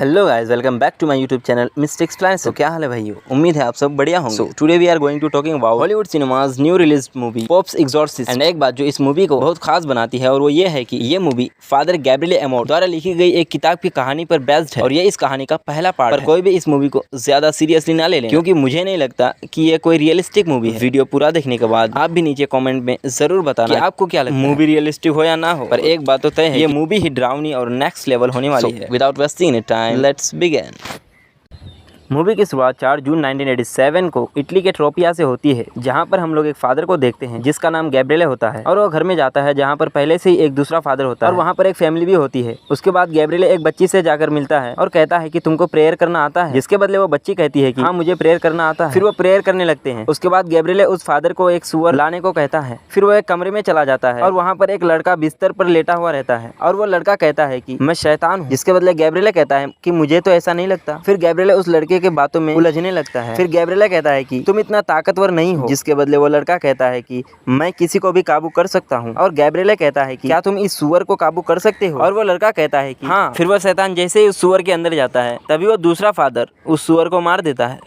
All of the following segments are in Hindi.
Hello guys, welcome back to my YouTube channel mister explanation. तो क्या हाल है भाइयों, उम्मीद है आप सब बढ़िया होंगे। So today we are going to talking about Hollywood cinema's new release movie pope's exorcist. And एक बात जो इस मूवी को बहुत खास बनाती है और वो ये है कि ये मूवी फादर गैब्रिएल एमोट द्वारा लिखी गई एक किताब की कहानी पर बेस्ड है और ये इस कहानी का पहला पार्ट है। कोई भी इस मूवी को ज्यादा सीरियसली ना ले लें, क्योंकि मुझे नहीं लगता कि ये कोई रियलिस्टिक मूवी है। वीडियो पूरा देखने के बाद आप भी नीचे कॉमेंट में जरूर बताना कि आपको क्या लगता है, मूवी रियलिस्टिक हो या ना हो। पर एक बात तो तय है, ये मूवी ही डरावनी और नेक्स्ट लेवल होने वाली है। Without wasting any time, let's begin. Movie की शुरुआत 4 जून 1987 को इटली के ट्रोपिया से होती है, जहां पर हम लोग एक फादर को देखते हैं जिसका नाम गैब्रिएल होता है और वो घर में जाता है जहां पर पहले से ही एक दूसरा फादर होता है और वहां पर एक फैमिली भी होती है। उसके बाद गैब्रिएल एक बच्ची से जाकर मिलता है और कहता है कि तुमको प्रेयर करना आता है, जिसके बदले वो बच्ची कहती है कि हाँ मुझे प्रेयर करना आता है। फिर वो प्रेयर करने लगते हैं। उसके बाद गैब्रिएल उस फादर को एक सुअर लाने को कहता है। फिर वो एक कमरे में चला जाता है और वहाँ पर एक लड़का बिस्तर पर लेटा हुआ रहता है और वो लड़का कहता है कि मैं शैतान हूँ, जिसके बदले गैब्रिएल कहता है कि मुझे तो ऐसा नहीं लगता। फिर गैब्रिएल उस लड़के के बातों में उलझने लगता है। फिर गैब्रिएल कहता है कि तुम इतना ताकतवर नहीं हो, जिसके बदले वो लड़का कहता है कि मैं किसी को भी काबू कर सकता हूँ। और गैब्रिएल कहता है कि क्या तुम इस सुअर को काबू कर सकते हो? और वो लड़का कहता है कि हाँ। फिर वो शैतान जैसे ही उस सुअर के अंदर जाता है तभी वो दूसरा फादर उस सुअर को मार देता है।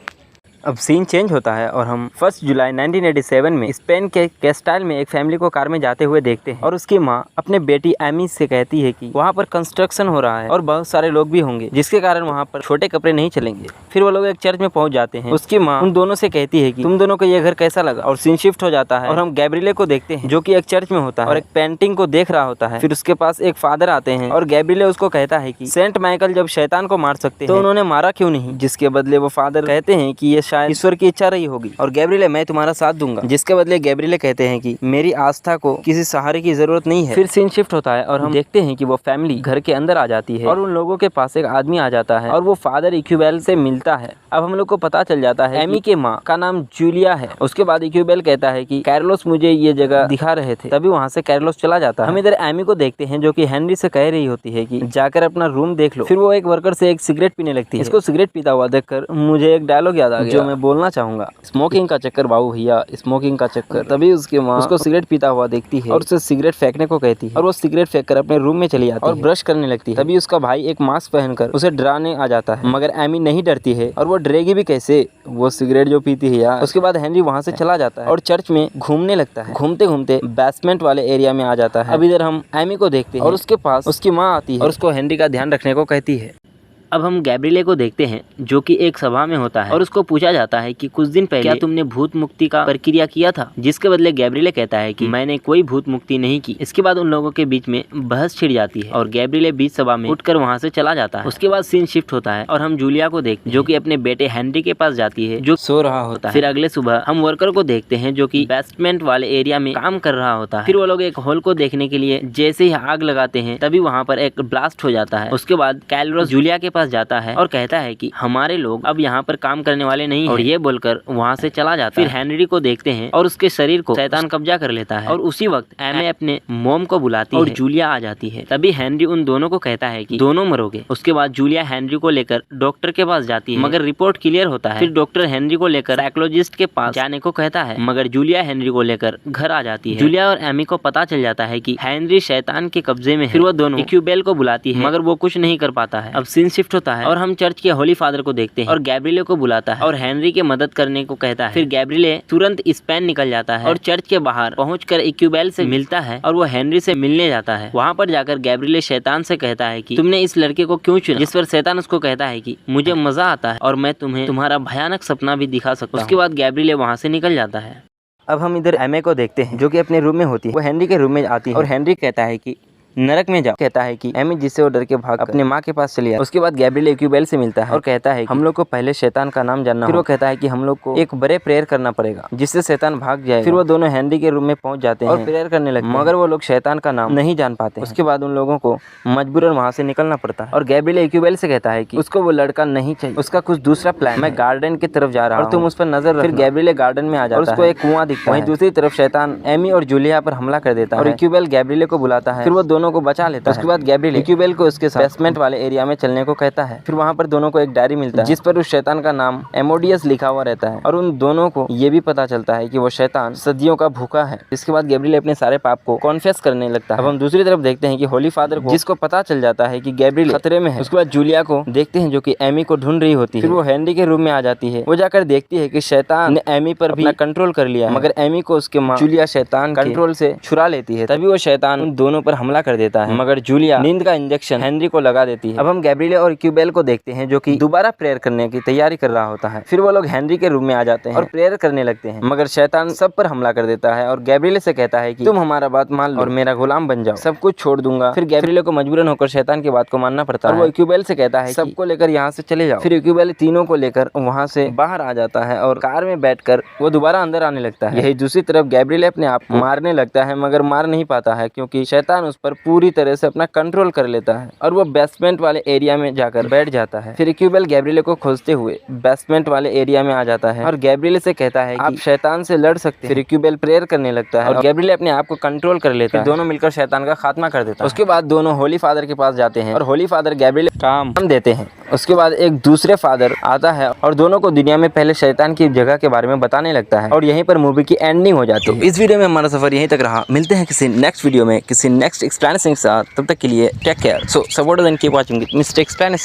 अब सीन चेंज होता है और हम 1 जुलाई 1987 में स्पेन के कैस्टाइल में एक फैमिली को कार में जाते हुए देखते हैं और उसकी माँ अपने बेटी एमी से कहती है कि वहाँ पर कंस्ट्रक्शन हो रहा है और बहुत सारे लोग भी होंगे, जिसके कारण वहाँ पर छोटे कपड़े नहीं चलेंगे। फिर वो लोग एक चर्च में पहुँच जाते हैं। उसकी माँ उन दोनों से कहती है कि तुम दोनों को ये घर कैसा लगा, और सीन शिफ्ट हो जाता है और हम गैब्रिएल को देखते हैं जो कि एक चर्च में होता है और एक पेंटिंग को देख रहा होता है। फिर उसके पास एक फादर आते हैं और गैब्रिएल उसको कहता है कि सेंट माइकल जब शैतान को मार सकते तो उन्होंने मारा क्यों नहीं, जिसके बदले वो फादर कहते हैं कि ये शायद ईश्वर की इच्छा रही होगी और गैब्रिएल मैं तुम्हारा साथ दूंगा, जिसके बदले गैब्रिएल कहते हैं कि मेरी आस्था को किसी सहारे की जरूरत नहीं है। फिर सीन शिफ्ट होता है और हम देखते हैं कि वो फैमिली घर के अंदर आ जाती है और उन लोगों के पास एक आदमी आ जाता है और वो फादर इक्यूबेल से मिलता है। अब हम लोग को पता चल जाता है एमी के माँ का नाम जूलिया है। उसके बाद इक्यूबेल कहता है कि कैरलोस मुझे ये जगह दिखा रहे थे, तभी वहाँ से कैरलोस चला जाता है। हम इधर एमी को देखते हैं जो कि हेनरी से कह रही होती है कि जाकर अपना रूम देख लो। फिर वो एक वर्कर से एक सिगरेट पीने लगती है। इसको सिगरेट पीता हुआ देखकर मुझे एक डायलॉग याद आ गया जो मैं बोलना चाहूंगा, स्मोकिंग का चक्कर बाबू भैया, स्मोकिंग का चक्कर। तभी उसकी माँ उसको सिगरेट पीता हुआ देखती है और उसे सिगरेट फेंकने को कहती है और वो सिगरेट फेंककर अपने रूम में चली जाती है और ब्रश करने लगती है। तभी उसका भाई एक मास्क पहनकर उसे डराने आ जाता है, मगर एमी नहीं डरती है और वो डरेगी भी कैसे, वो सिगरेट जो पीती है यार। उसके बाद हेनरी वहाँ से चला जाता है और चर्च में घूमने लगता है। घूमते घूमते बेसमेंट वाले एरिया में आ जाता है। अब इधर हम एमी को देखते हैं और उसके पास उसकी माँ आती है और उसको हेनरी का ध्यान रखने को कहती है। अब हम गैब्रिएल को देखते हैं जो कि एक सभा में होता है और उसको पूछा जाता है कि कुछ दिन पहले क्या तुमने भूत मुक्ति का प्रक्रिया किया था, जिसके बदले गैब्रिएल कहता है कि मैंने कोई भूत मुक्ति नहीं की। इसके बाद उन लोगों के बीच में बहस छिड़ जाती है और गैब्रिएल बीच सभा में उठकर वहां से चला जाता है। उसके बाद सीन शिफ्ट होता है और हम जूलिया को देखते हैं जो कि अपने बेटे हेनरी के पास जाती है जो सो रहा होता है। फिर अगले सुबह हम वर्कर को देखते हैं जो कि बेसमेंट वाले एरिया में काम कर रहा होता है। फिर वो लोग एक हॉल को देखने के लिए जैसे ही आग लगाते हैं तभी वहाँ पर एक ब्लास्ट हो जाता है। उसके बाद कैलरोस जूलिया के पास जाता है और कहता है कि हमारे लोग अब यहाँ पर काम करने वाले नहीं और ये बोलकर वहाँ से चला जाता है। फिर हेनरी को देखते हैं और उसके शरीर को शैतान कब्जा कर लेता है और उसी वक्त एमे अपने मोम को बुलाती है और जूलिया आ जाती है। तभी हेनरी उन दोनों को कहता है कि दोनों मरोगे। उसके बाद जूलिया हेनरी को लेकर डॉक्टर के पास जाती है, मगर रिपोर्ट क्लियर होता है। फिर डॉक्टर हेनरी को लेकर साइकोलॉजिस्ट के पास जाने को कहता है, मगर जूलिया हेनरी को लेकर घर आ जाती है। जूलिया और एमी को पता चल जाता है कि हेनरी शैतान के कब्जे में है। फिर वो दोनों इक्यूबेल को बुलाती है, मगर वो कुछ नहीं कर पाता है। अब सीन शिफ्ट होता है और हम चर्च के होली फादर को देखते हैं और गैब्रिएल को बुलाता है और हेनरी की मदद करने को कहता है। फिर गैब्रिएल तुरंत स्पेन निकल जाता है और चर्च के बाहर पहुंचकर इक्यूबेल से मिलता है और वो हेनरी से मिलने जाता है। वहां पर जाकर गैब्रिएल शैतान से कहता है कि तुमने इस लड़के को क्यों चुना, जिस पर शैतान उसको कहता है कि मुझे मजा आता है और मैं तुम्हें तुम्हारा भयानक सपना भी दिखा सकता हूं। उसके बाद गैब्रिएल वहां से निकल जाता है। अब हम इधर एमे को देखते हैं जो कि अपने रूम में होती है। वो हेनरी के रूम में आती है और हेनरी कहता है कि नरक में जाओ। कहता है कि एमी जिससे वो डर के भाग अपने माँ के पास चली जाए। उसके बाद गैब्रिएल इक्यूबेल से मिलता है और कहता है कि हम लोग को पहले शैतान का नाम जानना। फिर वो कहता है कि हम लोग को एक बड़े प्रेयर करना पड़ेगा जिससे शैतान भाग जाए। फिर वो दोनों हेनरी के रूम में पहुंच जाते हैं और प्रेयर करने लगते हैं, मगर वो लोग शैतान का नाम नहीं जान पाते। उसके बाद उन लोगों को मजबूरन वहाँ से निकलना पड़ता है और गैब्रिएल इक्यूबेल से कहता है कि उसको वो लड़का नहीं चाहिए, उसका कुछ दूसरा प्लान। मैं गार्डन की तरफ जा रहा हूँ, तुम उस पर नजर रखना। फिर गैब्रिएल गार्डन में आ जाता है और उसको एक कुआं दिखता है। वहीं दूसरी तरफ शैतान एमी और जूलिया पर हमला कर देता है और इक्यूबेल गैब्रिएल को बुलाता है। फिर वो दोनों दोनों को बचा लेता है। उसके बाद गैब्रिएल इक्यूबेल को उसके बेसमेंट वाले एरिया में चलने को कहता है। फिर वहाँ पर दोनों को एक डायरी मिलता है जिस पर उस शैतान का नाम एमोडियस लिखा हुआ रहता है और उन दोनों को ये भी पता चलता है कि वो शैतान सदियों का भूखा है। इसके बाद गैब्रिएल अपने सारे पाप को कॉन्फेस करने लगता है। अब हम दूसरी तरफ देखते हैं कि होली फादर को जिसको पता चल जाता है कि गैब्रिएल खतरे में है। उसके बाद जूलिया को देखते हैं जो कि एमी को ढूंढ रही होती है। फिर वो हेनरी के रूम में आ जाती है। वो जाकर देखती है कि शैतान ने एमी पर भी कंट्रोल कर लिया है, मगर एमी को उसके माँ जूलिया शैतान कंट्रोल से छुड़ा लेती है। तभी वो शैतान उन दोनों पर हमला कर देता है, मगर जूलिया नींद का इंजेक्शन हेनरी को लगा देती है। अब हम गैब्रिएल और इक्यूबेल को देखते हैं जो कि दोबारा प्रेयर करने की तैयारी कर रहा होता है। फिर वो लोग हेनरी के रूम में आ जाते हैं और प्रेयर करने लगते हैं, मगर शैतान सब पर हमला कर देता है और गैब्रिएल से कहता है कि तुम हमारा बात मान लो और मेरा गुलाम बन जाओ, सब कुछ छोड़ दूंगा। फिर गैब्रिएल को मजबूरन होकर शैतान की बात को मानना पड़ता है और वो इक्यूबेल से कहता है सबको लेकर यहाँ से चले जाओ। फिर इक्यूबेल तीनों को लेकर वहाँ से बाहर आ जाता है और कार में बैठकर वो दोबारा अंदर आने लगता है। यही दूसरी तरफ गैब्रिएल अपने आप को मारने लगता है, मगर मार नहीं पाता है क्योंकि शैतान उस पर पूरी तरह से अपना कंट्रोल कर लेता है और वो बेसमेंट वाले एरिया में जाकर बैठ जाता है। फिर इक्यूबेल गैब्रिएल को खोजते हुए बेसमेंट वाले एरिया में आ जाता है और गैब्रिएल से कहता है कि आप शैतान से लड़ सकते हैं। फिर इक्यूबेल प्रेयर करने लगता है और गैब्रिएल अपने आप को कंट्रोल कर लेता है। दोनों मिलकर शैतान का खात्मा कर देता है। उसके बाद दोनों होली फादर के पास जाते हैं और होली फादर गैब्रिएल काम देते हैं। उसके बाद एक दूसरे फादर आता है और दोनों को दुनिया में पहले शैतान की जगह के बारे में बताने लगता है और यहीं पर मूवी की एंडिंग हो जाती है। इस वीडियो में हमारा सफर यहीं तक रहा। मिलते हैं किसी नेक्स्ट वीडियो में किसी नेक्स्ट एक्सप्लेनेशन के साथ। तब तक के लिए take care. So support and keep watching mister explanation.